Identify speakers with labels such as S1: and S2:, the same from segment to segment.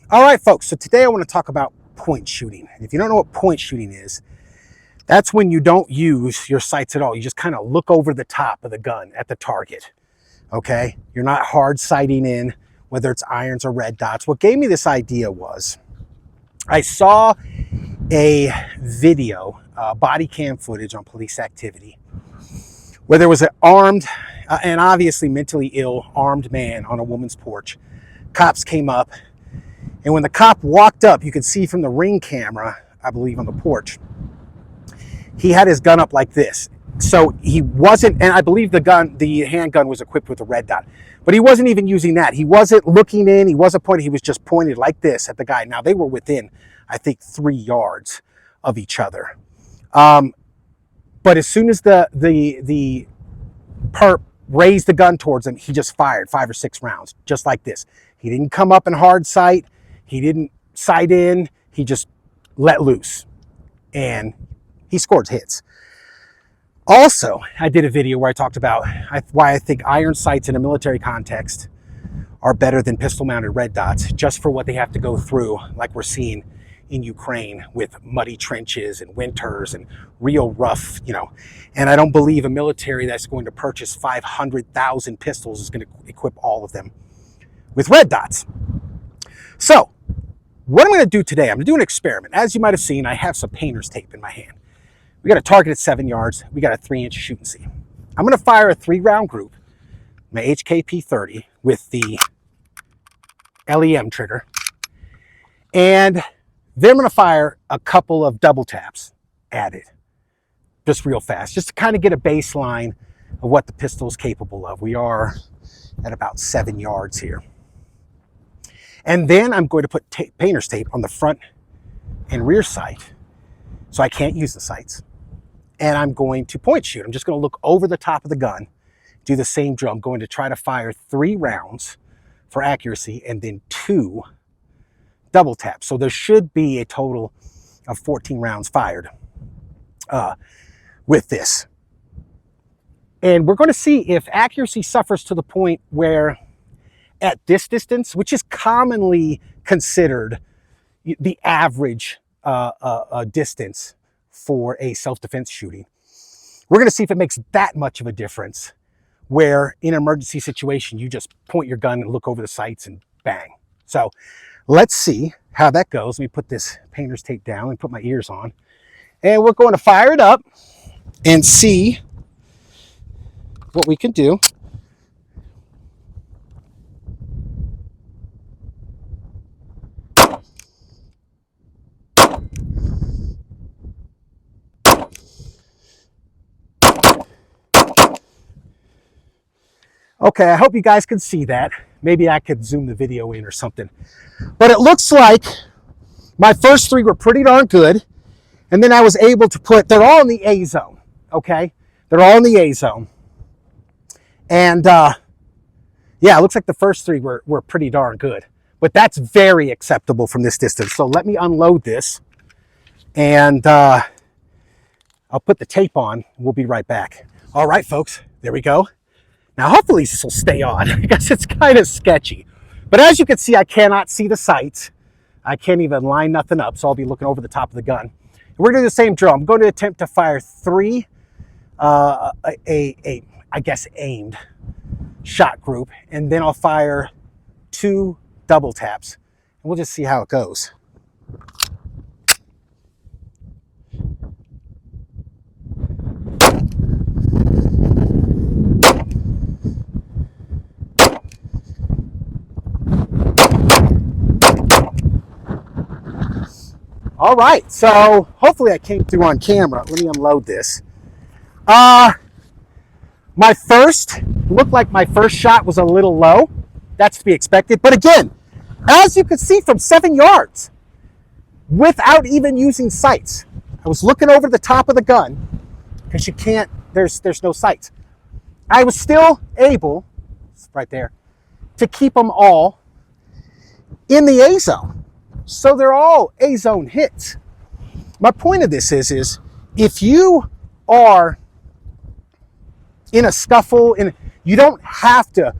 S1: All right, folks, so today I want to talk about point shooting. If you don't know what point shooting is, that's when you don't use your sights at all. You just kind of look over the top of the gun at the target, okay? You're not hard sighting in, whether it's irons or red dots. What gave me this idea was I saw a video, body cam footage on police activity, where there was an armed and obviously mentally ill armed man on a woman's porch. Cops came up, and when the cop walked up, you could see from the ring camera, I believe on the porch, he had his gun up like this. So he wasn't, and I believe the handgun was equipped with a red dot, but he wasn't even using that. He wasn't looking in, he wasn't pointing, he was just pointed like this at the guy. Now they were within, I think, 3 yards of each other. But as soon as the perp raised the gun towards him, he just fired 5 or 6 rounds, just like this. He didn't come up in hard sight. He didn't sight in. He just let loose, and he scored hits. Also, I did a video where I talked about why I think iron sights in a military context are better than pistol-mounted red dots, just for what they have to go through, like we're seeing in Ukraine with muddy trenches and winters and real rough, and I don't believe a military that's going to purchase 500,000 pistols is going to equip all of them with red dots. So what I'm going to do today, I'm going to do an experiment. As you might have seen, I have some painter's tape in my hand. We got a target at 7 yards. We got a 3-inch shoot and see. I'm going to fire a 3-round group, my HKP 30 with the LEM trigger, and then I'm going to fire a couple of double taps at it, just real fast, just to kind of get a baseline of what the pistol is capable of. We are at about 7 yards here. And then I'm going to put painter's tape on the front and rear sight, so I can't use the sights. And I'm going to point shoot. I'm just going to look over the top of the gun, do the same drill. I'm going to try to fire 3 rounds for accuracy and then 2 double taps. So there should be a total of 14 rounds fired with this. And we're going to see if accuracy suffers to the point where at this distance, which is commonly considered the average distance for a self-defense shooting, we're going to see if it makes that much of a difference, where in an emergency situation, you just point your gun and look over the sights and bang. So let's see how that goes. Let me put this painter's tape down and put my ears on, and we're going to fire it up and see what we can do. Okay, I hope you guys can see that. Maybe I could zoom the video in or something. But it looks like my first 3 were pretty darn good. And then I was able to put, they're all in the A zone, okay? They're all in the A zone. And yeah, it looks like the first 3 were pretty darn good. But that's very acceptable from this distance. So let me unload this, and I'll put the tape on. We'll be right back. All right, folks, there we go. Now, hopefully this will stay on. I guess it's kind of sketchy. But as you can see, I cannot see the sights. I can't even line nothing up, so I'll be looking over the top of the gun. We're going to do the same drill. I'm going to attempt to fire 3, I guess, aimed shot group, and then I'll fire 2 double taps, and we'll just see how it goes. All right, so hopefully I came through on camera. Let me unload this. Looked like my first shot was a little low. That's to be expected. But again, as you can see from 7 yards, without even using sights, I was looking over the top of the gun, because you can't, there's no sights. I was still able, right there, to keep them all in the A zone. So they're all A zone hits. My point of this is if you are in a scuffle, you don't have to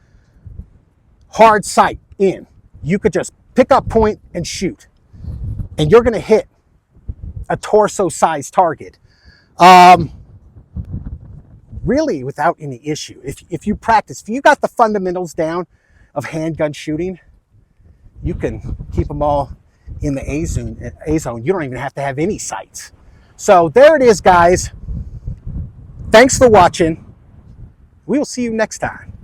S1: hard sight in. You could just pick up point and shoot. And you're going to hit a torso-sized target. Really without any issue. If you practice, if you got the fundamentals down of handgun shooting, you can keep them all in the A zone. You don't even have to have any sights. So there it is, guys. Thanks for watching. We will see you next time.